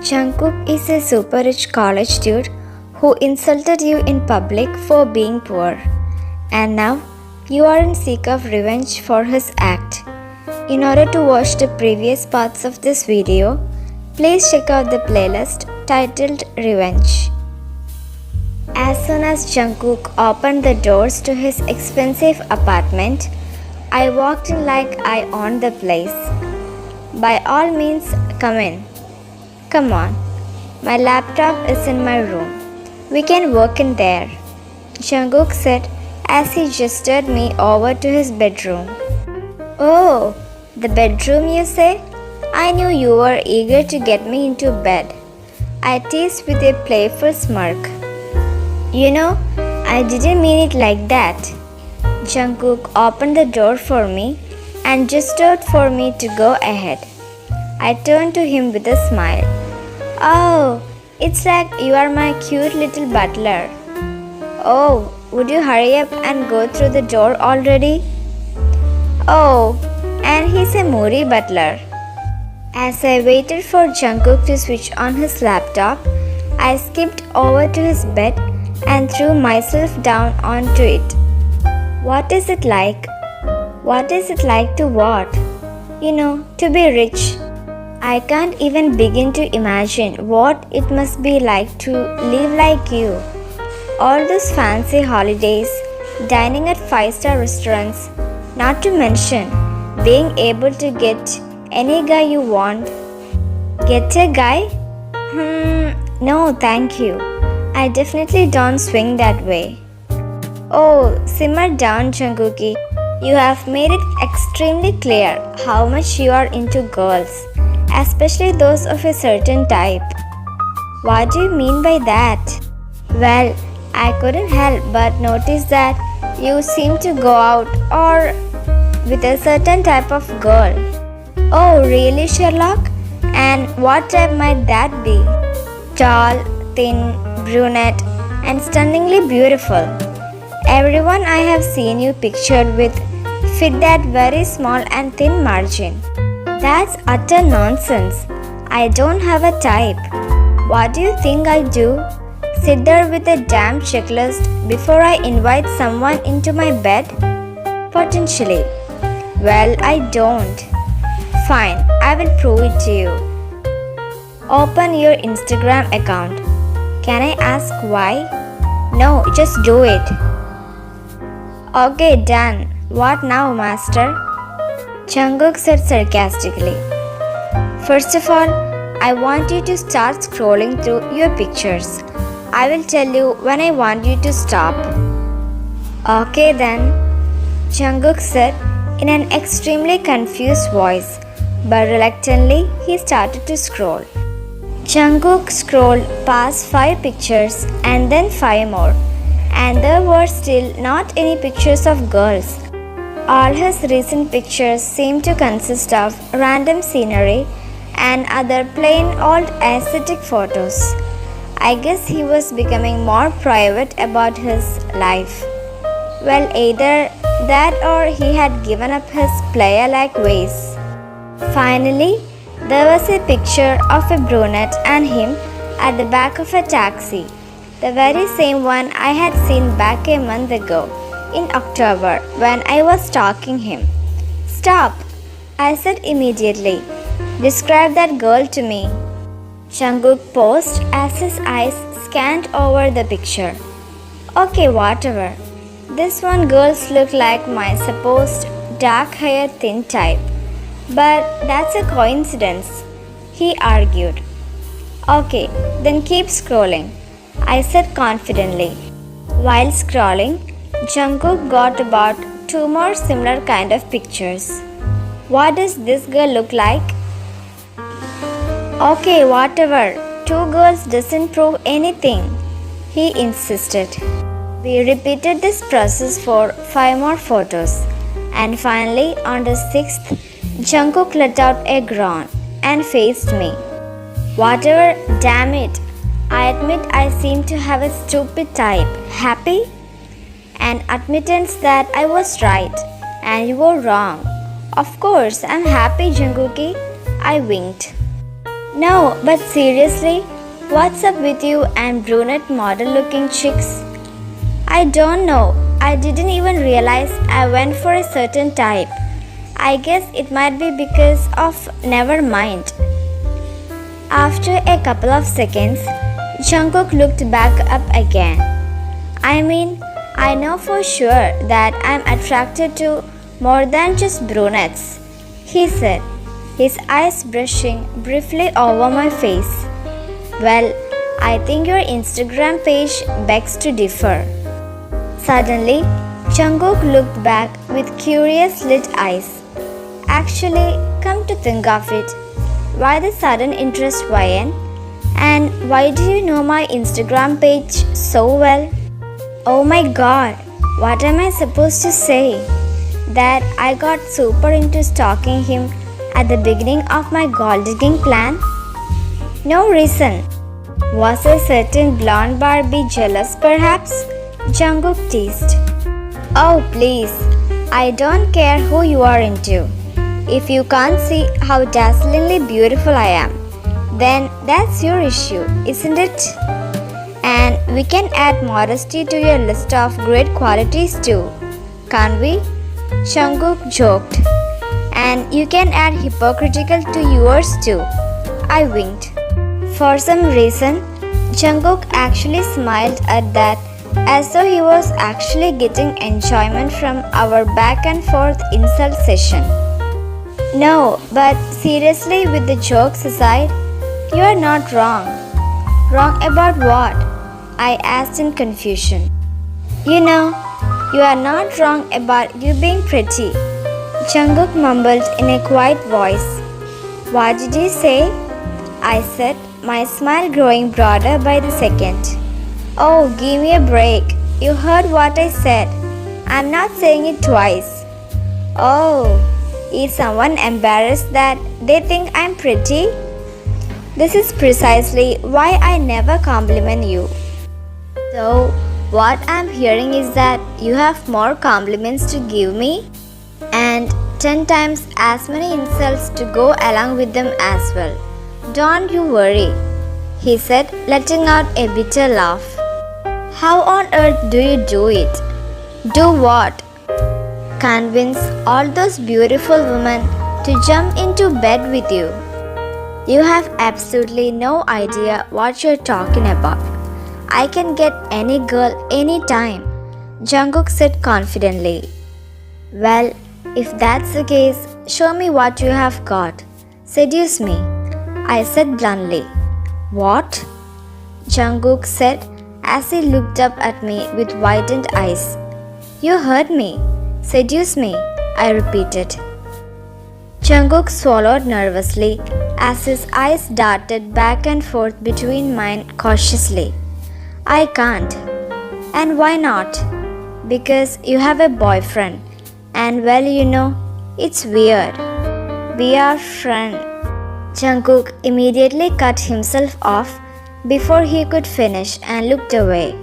Jungkook is a super rich college dude who insulted you in public for being poor. And now you are in seek of revenge for his act. In order to watch the previous parts of this video, please check out the playlist titled Revenge. As soon as Jungkook opened the doors to his expensive apartment, I walked in like I owned the place. By all means, come in. Come on, my laptop is in my room. We can work in there, Jungkook said as he gestured me over to his bedroom. Oh, the bedroom you say? I knew you were eager to get me into bed, I teased with a playful smirk. You know, I didn't mean it like that. Jungkook opened the door for me and gestured for me to go ahead. I turned to him with a smile. Oh, it's like you are my cute little butler. Oh, would you hurry up and go through the door already? Oh, and he's a moody butler. As I waited for Jungkook to switch on his laptop, I skipped over to his bed and threw myself down onto it. What is it like? What is it like to what? You know, to be rich. I can't even begin to imagine what it must be like to live like you. All those fancy holidays, dining at 5-star restaurants, not to mention being able to get any guy you want. Get a guy? No, thank you. I definitely don't swing that way. Oh, simmer down, Jungkook. You have made it extremely clear how much you are into girls, especially those of a certain type. What do you mean by that? Well, I couldn't help but notice that you seem to go out or with a certain type of girl. Oh, really, Sherlock? And what type might that be? Tall, thin, brunette, and stunningly beautiful. Everyone I have seen you pictured with fit that very small and thin margin. That's utter nonsense. I don't have a type. What do you think I do? Sit there with a damn checklist before I invite someone into my bed? Potentially. Well, I don't. Fine, I will prove it to you. Open your Instagram account. Can I ask why? No, just do it. Okay, done. What now, master? Jungkook said sarcastically. First of all, I want you to start scrolling through your pictures. I will tell you when I want you to stop. Okay then, Jungkook said in an extremely confused voice, but reluctantly he started to scroll. Jungkook scrolled past 5 pictures and then 5 more, and there were still not any pictures of girls. All his recent pictures seemed to consist of random scenery and other plain old aesthetic photos. I guess he was becoming more private about his life. Well, either that or he had given up his player-like ways. Finally, there was a picture of a brunette and him at the back of a taxi, the very same one I had seen back a month ago in October when I was stalking him. Stop, I said immediately. Describe that girl to me. Jungkook paused as his eyes scanned over the picture. Okay, whatever. This one girls look like my supposed dark-haired thin type. But that's a coincidence, he argued. Okay, then keep scrolling, I said confidently. While scrolling, Jungkook got about 2 more similar kind of pictures. What does this girl look like? Okay, whatever. 2 girls doesn't prove anything, he insisted. We repeated this process for 5 more photos, and finally on the 6th, Jungkook let out a groan and faced me. Whatever, damn it. I admit I seem to have a stupid type. Happy? An admittance that I was right and you were wrong. Of course, I'm happy, Jungkook. I winked. No, but seriously, what's up with you and brunette model looking chicks? I don't know. I didn't even realize I went for a certain type. I guess it might be because of never mind. After a couple of seconds, Jungkook looked back up again. I mean, I know for sure that I'm attracted to more than just brunettes, he said, his eyes brushing briefly over my face. Well, I think your Instagram page begs to differ. Suddenly, Jungkook looked back with curious lit eyes. Actually, come to think of it, why the sudden interest, Ryan? And why do you know my Instagram page so well? Oh my god, what am I supposed to say? That I got super into stalking him at the beginning of my gold digging plan? No reason. Was a certain blonde Barbie jealous perhaps? Jungkook teased. Oh please, I don't care who you are into. If you can't see how dazzlingly beautiful I am, then that's your issue, isn't it? And we can add modesty to your list of great qualities too, can't we? Jungkook joked. And you can add hypocritical to yours too. I winked. For some reason, Jungkook actually smiled at that as though he was actually getting enjoyment from our back and forth insult session. No, but seriously, with the jokes aside, you are not wrong. Wrong about what? I asked in confusion. You know, you are not wrong about you being pretty. Jungkook mumbled in a quiet voice. What did you say? I said, my smile growing broader by the second. Oh, give me a break. You heard what I said. I'm not saying it twice. Oh, is someone embarrassed that they think I'm pretty? This is precisely why I never compliment you. So, what I'm hearing is that you have more compliments to give me and 10 times as many insults to go along with them as well. Don't you worry, he said, letting out a bitter laugh. How on earth do you do it? Do what? Convince all those beautiful women to jump into bed with you. You have absolutely no idea what you're talking about. I can get any girl anytime, Jungkook said confidently. Well, if that's the case, show me what you have got. Seduce me, I said bluntly. What? Jungkook said as he looked up at me with widened eyes. You heard me. Seduce me, I repeated. Jungkook swallowed nervously as his eyes darted back and forth between mine cautiously. I can't. And why not? Because you have a boyfriend. And well, you know, it's weird. We are friends. Jungkook immediately cut himself off before he could finish and looked away.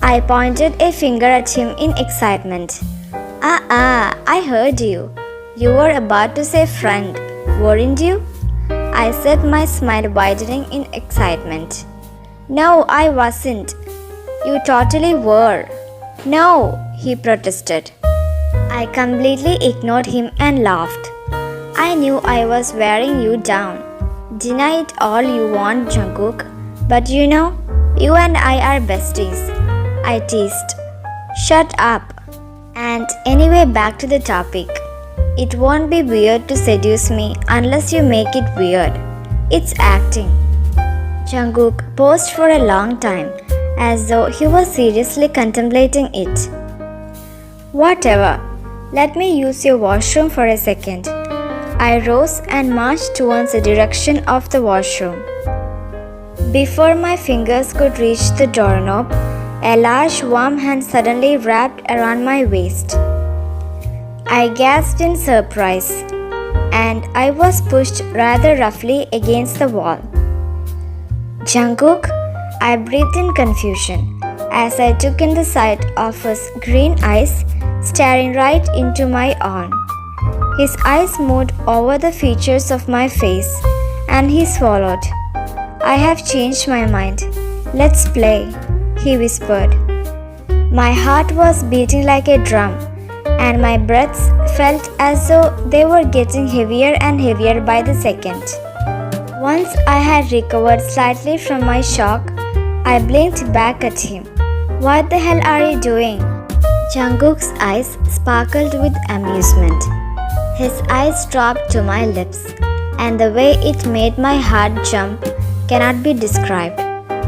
I pointed a finger at him in excitement. I heard you. You were about to say friend, weren't you? I said, my smile widening in excitement. No, I wasn't. You totally were. No, he protested. I completely ignored him and laughed. I knew I was wearing you down. Deny it all you want, Jungkook, but you know, you and I are besties, I teased. Shut up. And anyway, back to the topic. It won't be weird to seduce me unless you make it weird. It's acting. Jungkook paused for a long time, as though he was seriously contemplating it. Whatever. Let me use your washroom for a second. I rose and marched towards the direction of the washroom. Before my fingers could reach the doorknob, a large warm hand suddenly wrapped around my waist. I gasped in surprise, and I was pushed rather roughly against the wall. Jungkook, I breathed in confusion as I took in the sight of his green eyes staring right into my own. His eyes moved over the features of my face and he swallowed. I have changed my mind. Let's play, he whispered. My heart was beating like a drum, and my breaths felt as though they were getting heavier and heavier by the second. Once I had recovered slightly from my shock, I blinked back at him. What the hell are you doing? Jungkook's eyes sparkled with amusement. His eyes dropped to my lips, and the way it made my heart jump cannot be described.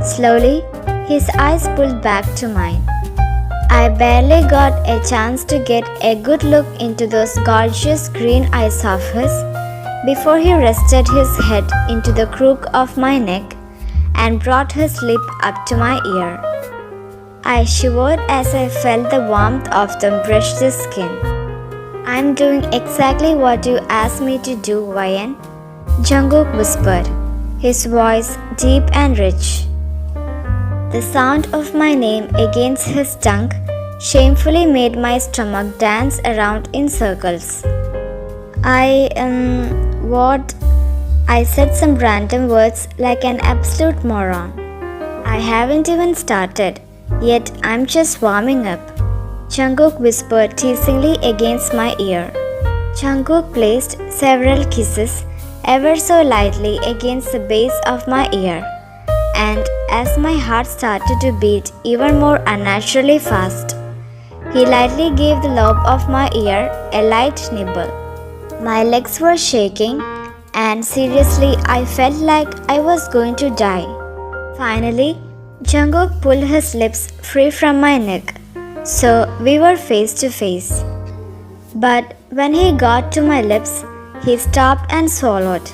Slowly, his eyes pulled back to mine. I barely got a chance to get a good look into those gorgeous green eyes of his before he rested his head into the crook of my neck and brought his lip up to my ear. I shivered as I felt the warmth of them brush the skin. I'm doing exactly what you asked me to do, Jeon, Jungkook whispered, his voice deep and rich. The sound of my name against his tongue shamefully made my stomach dance around in circles. What? I said some random words like an absolute moron. I haven't even started, yet I'm just warming up, Jungkook whispered teasingly against my ear. Jungkook placed several kisses ever so lightly against the base of my ear, and as my heart started to beat even more unnaturally fast, he lightly gave the lobe of my ear a light nibble. My legs were shaking, and seriously, I felt like I was going to die. Finally, Jungkook pulled his lips free from my neck, so we were face to face. But when he got to my lips, he stopped and swallowed.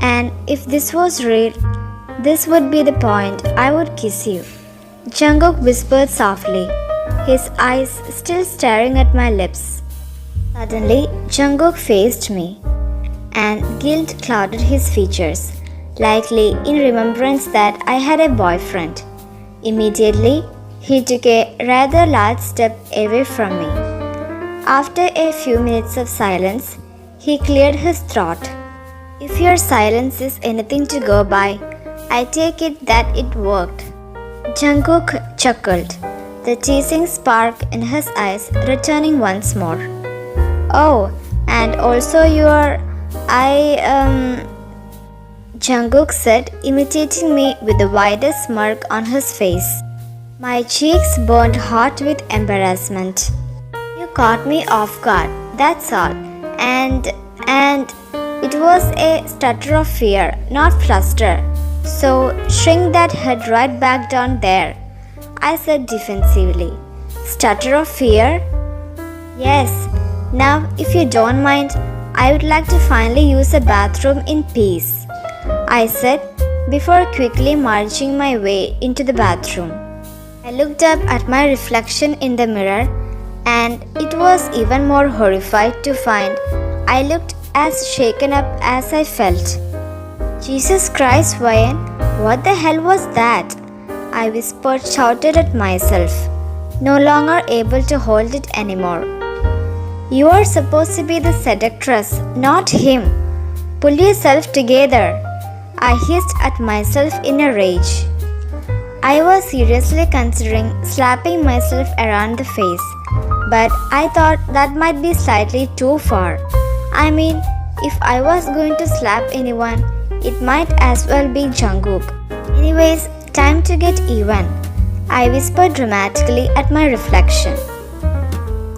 And if this was real, this would be the point I would kiss you, Jungkook whispered softly, his eyes still staring at my lips. Suddenly, Jungkook faced me, and guilt clouded his features, likely in remembrance that I had a boyfriend. Immediately, he took a rather large step away from me. After a few minutes of silence, he cleared his throat. If your silence is anything to go by, I take it that it worked. Jungkook chuckled, the teasing spark in his eyes returning once more. Oh, and also Jungkook said, imitating me with the widest smirk on his face. My cheeks burned hot with embarrassment. You caught me off guard, that's all. And it was a stutter of fear, not fluster. So shrink that head right back down there, I said defensively. Stutter of fear? Yes. Now, if you don't mind, I would like to finally use the bathroom in peace, I said before quickly marching my way into the bathroom. I looked up at my reflection in the mirror, and it was even more horrified to find I looked as shaken up as I felt. Jesus Christ, Jeon, what the hell was that? I whispered, shouted at myself, no longer able to hold it anymore. You are supposed to be the seductress, not him. Pull yourself together, I hissed at myself in a rage. I was seriously considering slapping myself around the face, but I thought that might be slightly too far. I mean, if I was going to slap anyone, it might as well be Jungkook. Anyways, time to get even, I whispered dramatically at my reflection.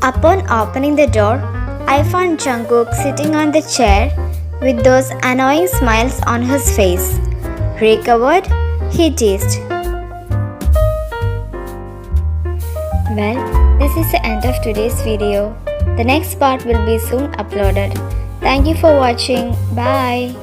Upon opening the door, I found Jungkook sitting on the chair with those annoying smiles on his face. Recovered? He teased. Well, this is the end of today's video. The next part will be soon uploaded. Thank you for watching. Bye.